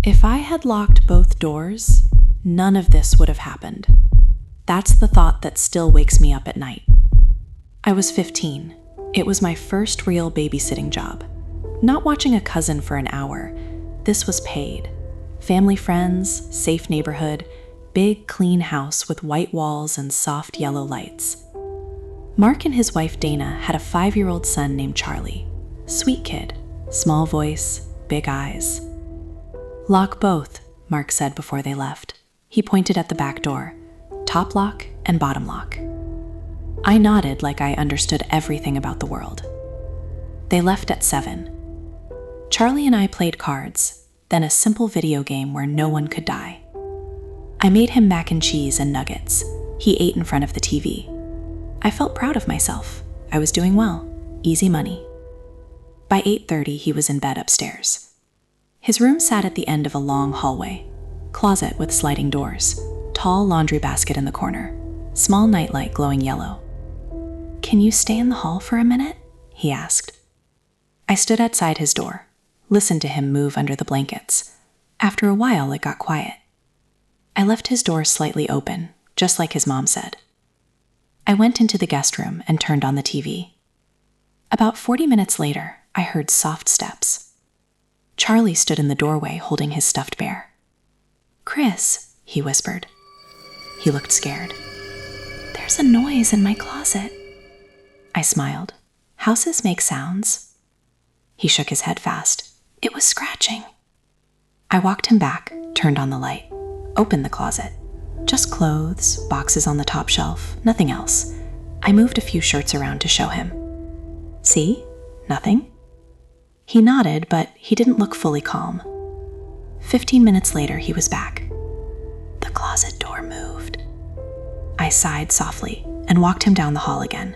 If I had locked both doors, none of this would have happened. That's the thought that still wakes me up at night. I was 15. It was my first real babysitting job. Not watching a cousin for an hour. This was paid. Family friends, safe neighborhood, big clean house with white walls and soft yellow lights. Mark and his wife Dana had a 5-year-old son named Charlie. Sweet kid, small voice, big eyes. "Lock both," Mark said before they left. He pointed at the back door, top lock and bottom lock. I nodded like I understood everything about the world. They left at 7. Charlie and I played cards, then a simple video game where no one could die. I made him mac and cheese and nuggets. He ate in front of the TV. I felt proud of myself. I was doing well. Easy money. By 8:30, he was in bed upstairs. His room sat at the end of a long hallway. Closet with sliding doors. Tall laundry basket in the corner. Small nightlight glowing yellow. "Can you stay in the hall for a minute?" he asked. I stood outside his door, listened to him move under the blankets. After a while, it got quiet. I left his door slightly open, just like his mom said. I went into the guest room and turned on the TV. About 40 minutes later, I heard soft steps. Charlie stood in the doorway holding his stuffed bear. "Chris," he whispered. He looked scared. "There's a noise in my closet." I smiled. "Houses make sounds." He shook his head fast. "It was scratching." I walked him back, turned on the light, opened the closet. Just clothes, boxes on the top shelf, nothing else. I moved a few shirts around to show him. "See? Nothing?" He nodded, but he didn't look fully calm. 15 minutes later, he was back. "The closet door moved." I sighed softly and walked him down the hall again.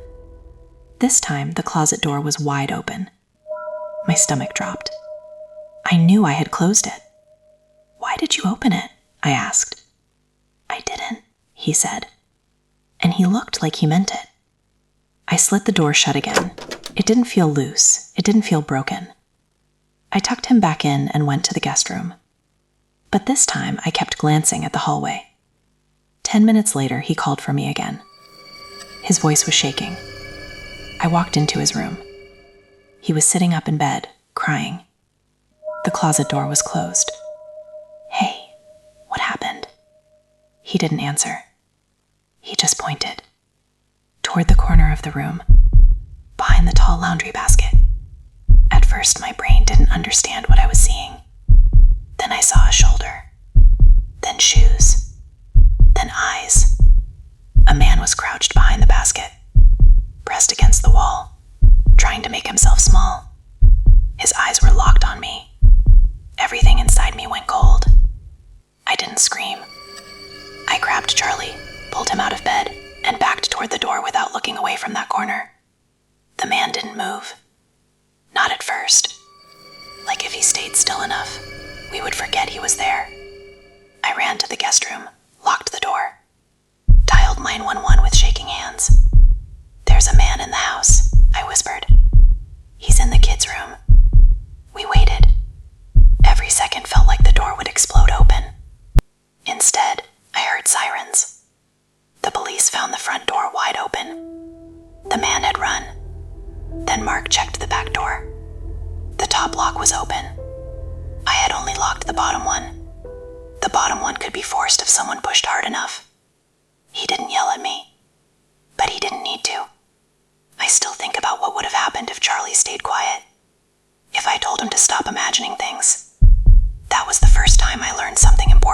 This time, the closet door was wide open. My stomach dropped. I knew I had closed it. "Why did you open it?" I asked. "I didn't," he said. And he looked like he meant it. I slid the door shut again. It didn't feel loose. It didn't feel broken. I tucked him back in and went to the guest room. But this time, I kept glancing at the hallway. 10 minutes later, he called for me again. His voice was shaking. I walked into his room. He was sitting up in bed, crying. The closet door was closed. "Hey, what happened?" He didn't answer. He just pointed. Toward the corner of the room, behind the tall laundry basket. At first, my brain didn't understand what I was seeing. Then I saw a shoulder. Then shoes. Then eyes. A man was crouched behind the basket, pressed against the wall, trying to make himself small. His eyes were locked on me. Everything inside me went cold. I didn't scream. I grabbed Charlie, pulled him out of bed, and backed toward the door without looking away from that corner. The man didn't move. Not at first. Like if he stayed still enough, we would forget he was there. I ran to the guest room, locked the door, dialed 911 with shaking hands. "There's a man in the house," I whispered. "He's in the kids' room." We waited. Every second felt like the door would explode open. Instead, I heard sirens. The police found the front door wide open. The man had run. Then Mark checked the back door. The top lock was open. I had only locked the bottom one. The bottom one could be forced if someone pushed hard enough. He didn't yell at me, but he didn't need to. I still think about what would have happened if Charlie stayed quiet. If I told him to stop imagining things. That was the first time I learned something important.